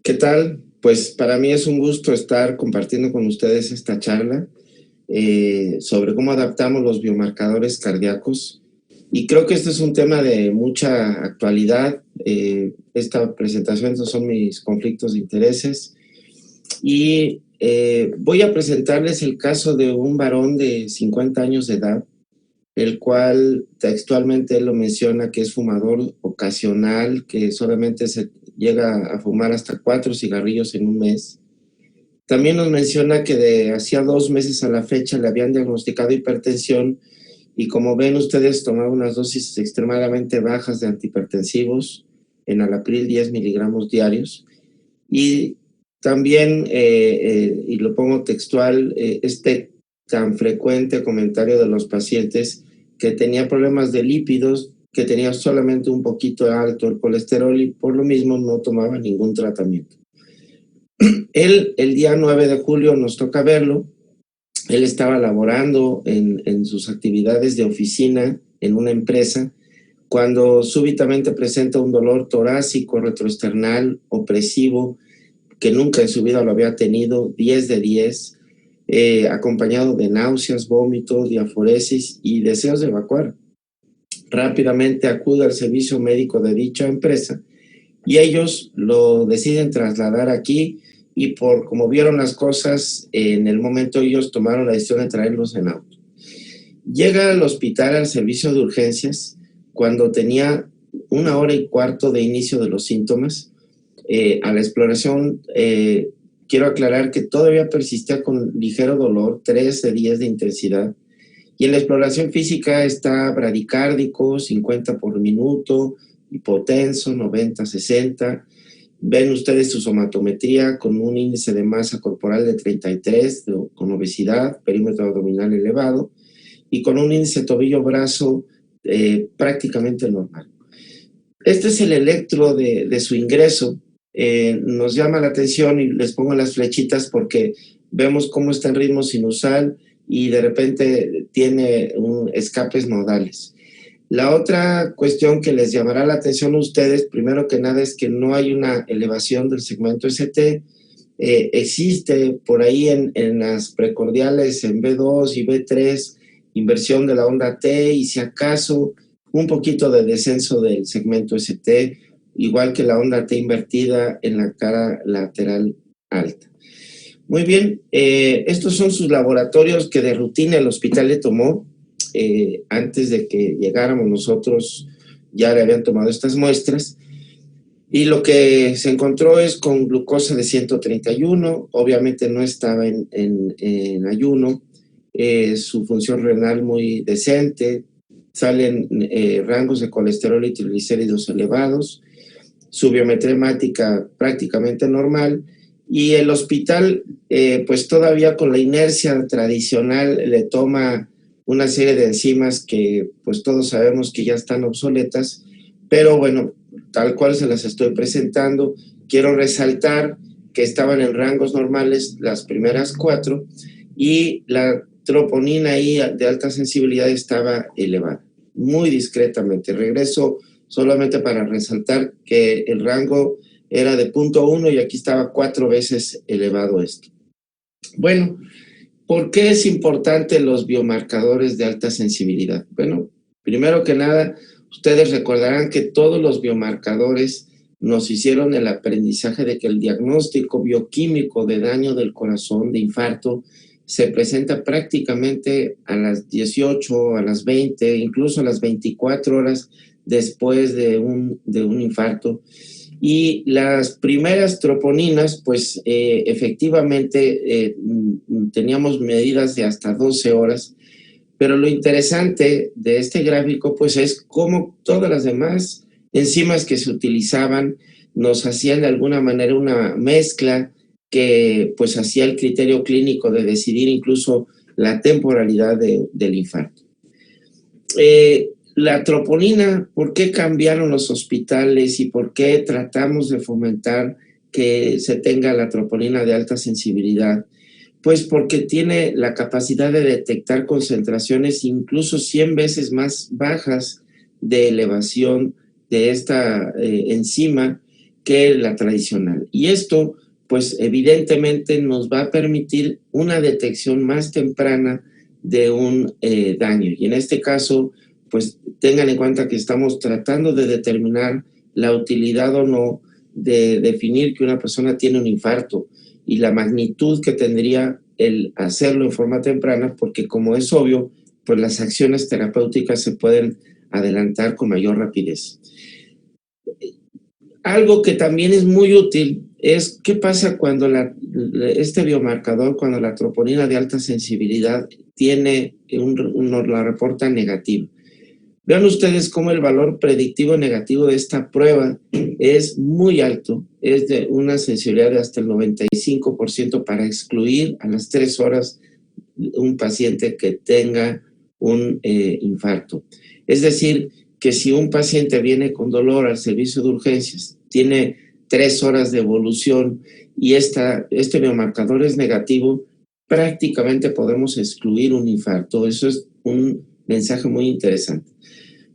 ¿Qué tal? Pues para mí es un gusto estar compartiendo con ustedes esta charla sobre cómo adaptamos los biomarcadores cardíacos. Y creo que este es un tema de mucha actualidad. Esta presentación, estos son mis conflictos de intereses. Y voy a presentarles el caso de un varón de 50 años de edad, el cual textualmente él lo menciona que es fumador ocasional, que solamente se llega a fumar hasta 4 cigarrillos en un mes. También nos menciona que de hacía 2 meses a la fecha le habían diagnosticado hipertensión y, como ven ustedes, tomaba unas dosis extremadamente bajas de antihipertensivos, enalapril 10 miligramos diarios. Y también, y lo pongo textual, este tan frecuente comentario de los pacientes que tenía problemas de lípidos, que tenía solamente un poquito alto el colesterol y por lo mismo no tomaba ningún tratamiento. Él, el día 9 de julio nos toca verlo. Él estaba laborando en sus actividades de oficina en una empresa cuando súbitamente presenta un dolor torácico retroesternal opresivo que nunca en su vida lo había tenido, 10 de 10, acompañado de náuseas, vómito, diaforesis y deseos de evacuar. Rápidamente acude al servicio médico de dicha empresa y ellos lo deciden trasladar aquí y por como vieron las cosas, en el momento ellos tomaron la decisión de traerlos en auto. Llega al hospital al servicio de urgencias cuando tenía 1 hora y cuarto de inicio de los síntomas. A la exploración, quiero aclarar que todavía persistía con ligero dolor, 3 de 10 de intensidad, y en la exploración física está bradicárdico, 50 por minuto, hipotenso, 90-60. Ven ustedes su somatometría con un índice de masa corporal de 33, con obesidad, perímetro abdominal elevado, y con un índice tobillo-brazo prácticamente normal. Este es el electro de su ingreso. Nos llama la atención y les pongo las flechitas porque vemos cómo está en ritmo sinusal y de repente tiene escapes nodales. La otra cuestión que les llamará la atención a ustedes, primero que nada, es que no hay una elevación del segmento ST. Existe por ahí en las precordiales, en B2 y B3, inversión de la onda T y si acaso un poquito de descenso del segmento ST, igual que la onda T invertida en la cara lateral alta. Muy bien, estos son sus laboratorios que de rutina el hospital le tomó. Antes de que llegáramos nosotros ya le habían tomado estas muestras y lo que se encontró es con glucosa de 131, obviamente no estaba en ayuno, su función renal muy decente, salen rangos de colesterol y triglicéridos elevados, su biometría hemática prácticamente normal y el hospital pues todavía con la inercia tradicional le toma una serie de enzimas que pues todos sabemos que ya están obsoletas, pero bueno, tal cual se las estoy presentando, quiero resaltar que estaban en rangos normales las primeras 4 y la troponina ahí de alta sensibilidad estaba elevada, muy discretamente. Regreso solamente para resaltar que el rango era de 0.1 y aquí estaba 4 veces elevado esto. Bueno, ¿por qué es importante los biomarcadores de alta sensibilidad? Bueno, primero que nada, ustedes recordarán que todos los biomarcadores nos hicieron el aprendizaje de que el diagnóstico bioquímico de daño del corazón, de infarto, se presenta prácticamente a las 18, a las 20, incluso a las 24 horas después de un infarto. Y las primeras troponinas, pues efectivamente teníamos medidas de hasta 12 horas, pero lo interesante de este gráfico pues es cómo todas las demás enzimas que se utilizaban nos hacían de alguna manera una mezcla que pues hacía el criterio clínico de decidir incluso la temporalidad del infarto. La troponina, ¿por qué cambiaron los hospitales y por qué tratamos de fomentar que se tenga la troponina de alta sensibilidad? Pues porque tiene la capacidad de detectar concentraciones incluso 100 veces más bajas de elevación de esta enzima que la tradicional. Y esto, pues evidentemente nos va a permitir una detección más temprana de un daño. Y en este caso, pues tengan en cuenta que estamos tratando de determinar la utilidad o no de definir que una persona tiene un infarto y la magnitud que tendría el hacerlo en forma temprana, porque como es obvio, pues las acciones terapéuticas se pueden adelantar con mayor rapidez. Algo que también es muy útil es qué pasa cuando este biomarcador, cuando la troponina de alta sensibilidad tiene nos la reporta negativa. Vean ustedes cómo el valor predictivo negativo de esta prueba es muy alto, es de una sensibilidad de hasta el 95% para excluir a las 3 horas un paciente que tenga un infarto. Es decir, que si un paciente viene con dolor al servicio de urgencias, tiene 3 horas de evolución y este biomarcador es negativo, prácticamente podemos excluir un infarto. Eso es un mensaje muy interesante.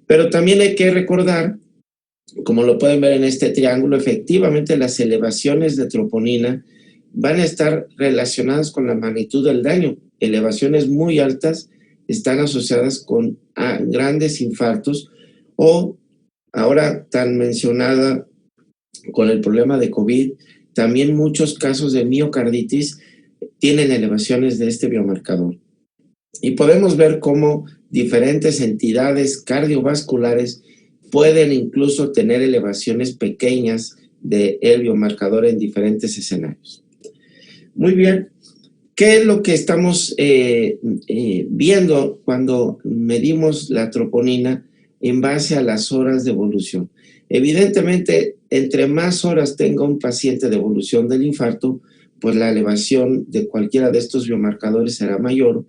Pero también hay que recordar, como lo pueden ver en este triángulo, efectivamente las elevaciones de troponina van a estar relacionadas con la magnitud del daño. Elevaciones muy altas están asociadas con grandes infartos o, ahora tan mencionada con el problema de COVID, también muchos casos de miocarditis tienen elevaciones de este biomarcador. Y podemos ver cómo diferentes entidades cardiovasculares pueden incluso tener elevaciones pequeñas del biomarcador en diferentes escenarios. Muy bien, ¿qué es lo que estamos viendo cuando medimos la troponina en base a las horas de evolución? Evidentemente, entre más horas tenga un paciente de evolución del infarto, pues la elevación de cualquiera de estos biomarcadores será mayor,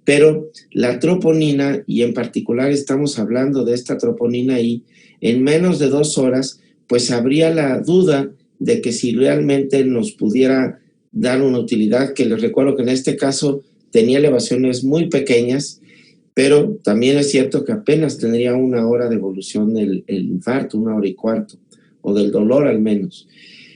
pero la troponina, y en particular estamos hablando de esta troponina I, en menos de 2 horas, pues habría la duda de que si realmente nos pudiera dar una utilidad, que les recuerdo que en este caso tenía elevaciones muy pequeñas, pero también es cierto que apenas tendría 1 hora de evolución el infarto, 1 hora y cuarto, o del dolor al menos.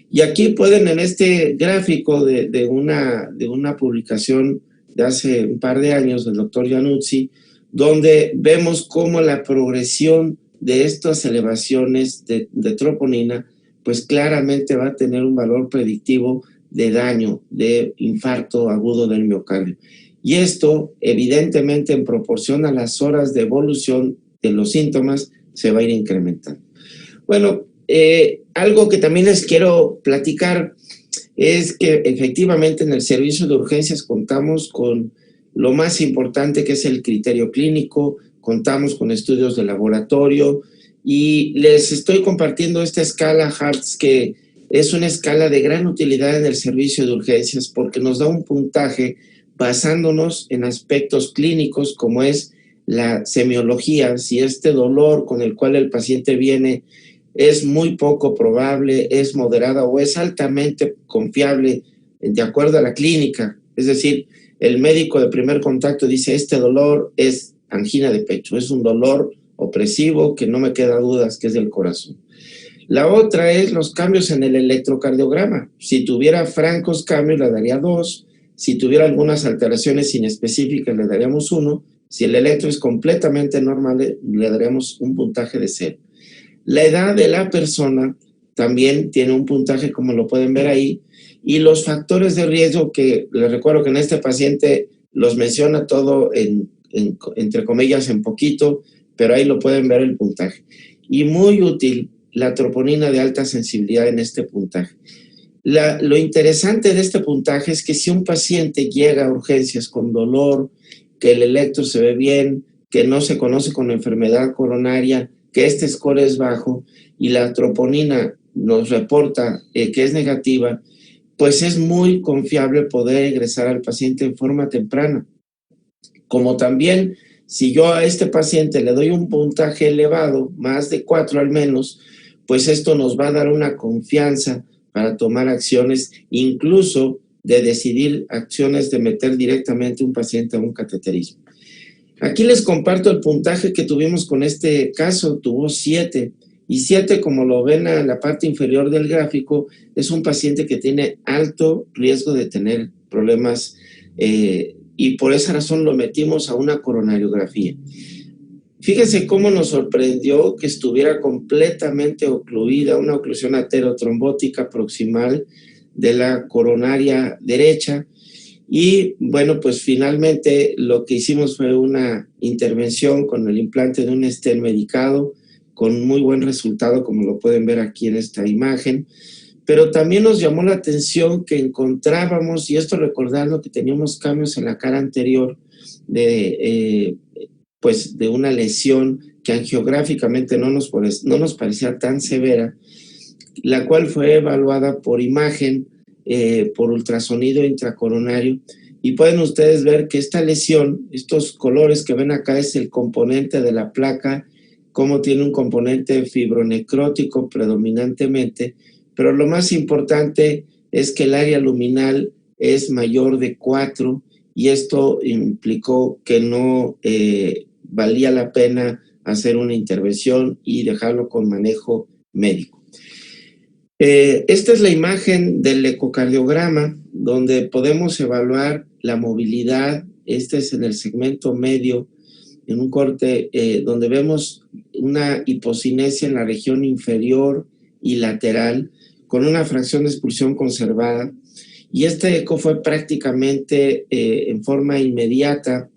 Y aquí pueden, en este gráfico de una publicación de hace un par de años del doctor Januzzi, donde vemos cómo la progresión de estas elevaciones de troponina, pues claramente va a tener un valor predictivo de daño, de infarto agudo del miocardio. Y esto, evidentemente, en proporción a las horas de evolución de los síntomas, se va a ir incrementando. Bueno, algo que también les quiero platicar es que efectivamente en el servicio de urgencias contamos con lo más importante, que es el criterio clínico, contamos con estudios de laboratorio y les estoy compartiendo esta escala HEARTS, que es una escala de gran utilidad en el servicio de urgencias porque nos da un puntaje basándonos en aspectos clínicos como es la semiología, si este dolor con el cual el paciente viene es muy poco probable, es moderada o es altamente confiable de acuerdo a la clínica. Es decir, el médico de primer contacto dice, este dolor es angina de pecho, es un dolor opresivo que no me queda dudas que es del corazón. La otra es los cambios en el electrocardiograma. Si tuviera francos cambios, le daría 2. Si tuviera algunas alteraciones inespecíficas, le daríamos 1. Si el electro es completamente normal, le daríamos un puntaje de 0. La edad de la persona también tiene un puntaje, como lo pueden ver ahí, y los factores de riesgo, que les recuerdo que en este paciente los menciona todo entre comillas en poquito, pero ahí lo pueden ver el puntaje. Y muy útil la troponina de alta sensibilidad en este puntaje. Lo interesante de este puntaje es que si un paciente llega a urgencias con dolor, que el electro se ve bien, que no se conoce con enfermedad coronaria, que este score es bajo y la troponina nos reporta que es negativa, pues es muy confiable poder ingresar al paciente en forma temprana. Como también, si yo a este paciente le doy un puntaje elevado, más de 4 al menos, pues esto nos va a dar una confianza para tomar acciones, incluso de decidir acciones de meter directamente un paciente a un cateterismo. Aquí les comparto el puntaje que tuvimos con este caso, tuvo 7, Y 7, como lo ven en la parte inferior del gráfico, es un paciente que tiene alto riesgo de tener problemas y por esa razón lo metimos a una coronariografía. Fíjense cómo nos sorprendió que estuviera completamente ocluida, una oclusión arteriotrombótica proximal de la coronaria derecha. Y bueno, pues finalmente lo que hicimos fue una intervención con el implante de un stent medicado, con muy buen resultado, como lo pueden ver aquí en esta imagen. Pero también nos llamó la atención que encontrábamos, y esto recordando que teníamos cambios en la cara anterior pues de una lesión que angiográficamente no nos parecía tan severa, la cual fue evaluada por imagen, por ultrasonido intracoronario, y pueden ustedes ver que esta lesión, estos colores que ven acá es el componente de la placa, cómo tiene un componente fibronecrótico predominantemente, pero lo más importante es que el área luminal es mayor de 4 y esto implicó que no valía la pena hacer una intervención y dejarlo con manejo médico. Esta es la imagen del ecocardiograma donde podemos evaluar la movilidad. Este es en el segmento medio, en un corte donde vemos una hipocinesia en la región inferior y lateral con una fracción de expulsión conservada. Y este eco fue prácticamente en forma inmediata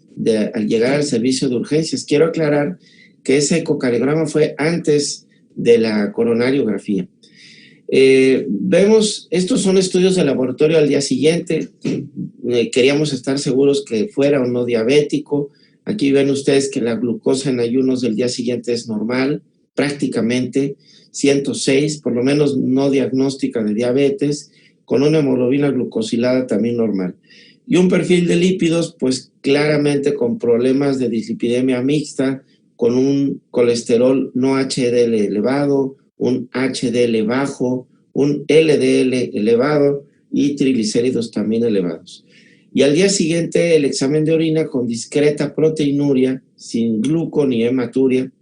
al llegar al servicio de urgencias. Quiero aclarar que ese ecocardiograma fue antes de la coronariografía. Vemos, estos son estudios de laboratorio al día siguiente. Queríamos estar seguros que fuera o no diabético. Aquí ven ustedes que la glucosa en ayunos del día siguiente es normal, prácticamente 106, por lo menos no diagnóstica de diabetes, con una hemoglobina glucosilada también normal. Y un perfil de lípidos, pues claramente con problemas de dislipidemia mixta, con un colesterol no HDL elevado, un HDL bajo, un LDL elevado y triglicéridos también elevados. Y al día siguiente el examen de orina con discreta proteinuria, sin gluco ni hematuria,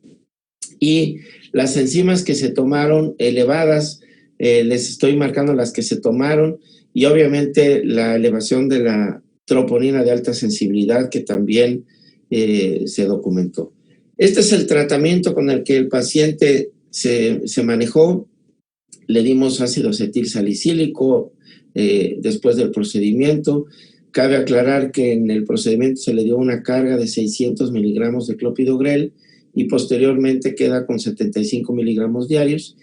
y las enzimas que se tomaron elevadas, les estoy marcando las que se tomaron, y obviamente la elevación de la troponina de alta sensibilidad que también se documentó. Este es el tratamiento con el que el paciente se manejó. Le dimos ácido acetil salicílico después del procedimiento. Cabe aclarar que en el procedimiento se le dio una carga de 600 miligramos de clopidogrel y posteriormente queda con 75 miligramos diarios.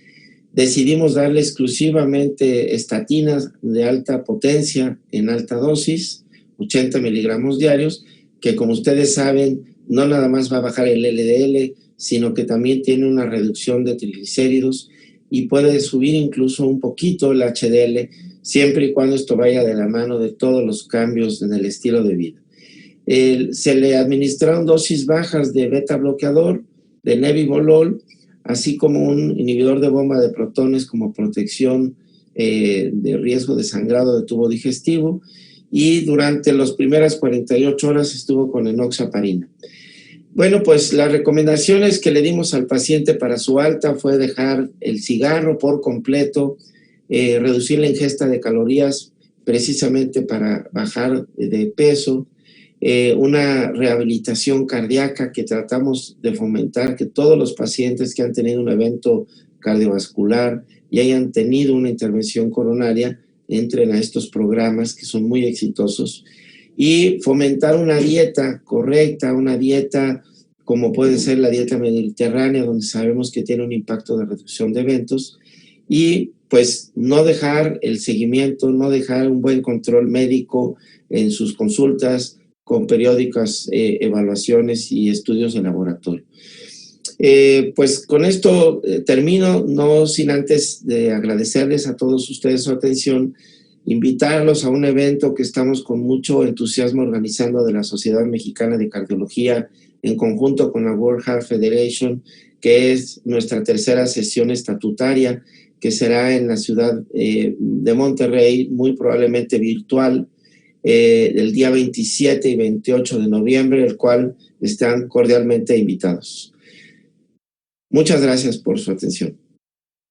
Decidimos darle exclusivamente estatinas de alta potencia en alta dosis, 80 miligramos diarios, que como ustedes saben, no nada más va a bajar el LDL, sino que también tiene una reducción de triglicéridos y puede subir incluso un poquito el HDL, siempre y cuando esto vaya de la mano de todos los cambios en el estilo de vida. Se le administraron dosis bajas de beta bloqueador, de nebivolol, así como un inhibidor de bomba de protones como protección de riesgo de sangrado de tubo digestivo, y durante las primeras 48 horas estuvo con enoxaparina. Bueno, pues las recomendaciones que le dimos al paciente para su alta fue dejar el cigarro por completo, reducir la ingesta de calorías precisamente para bajar de peso, una rehabilitación cardíaca que tratamos de fomentar, que todos los pacientes que han tenido un evento cardiovascular y hayan tenido una intervención coronaria entren a estos programas que son muy exitosos, y fomentar una dieta correcta, una dieta como puede ser la dieta mediterránea, donde sabemos que tiene un impacto de reducción de eventos, y pues no dejar el seguimiento, no dejar un buen control médico en sus consultas con periódicas evaluaciones y estudios de laboratorio. Pues con esto termino, no sin antes de agradecerles a todos ustedes su atención, invitarlos a un evento que estamos con mucho entusiasmo organizando de la Sociedad Mexicana de Cardiología en conjunto con la World Heart Federation, que es nuestra tercera sesión estatutaria, que será en la ciudad de Monterrey, muy probablemente virtual, el día 27 y 28 de noviembre, el cual están cordialmente invitados. Muchas gracias por su atención.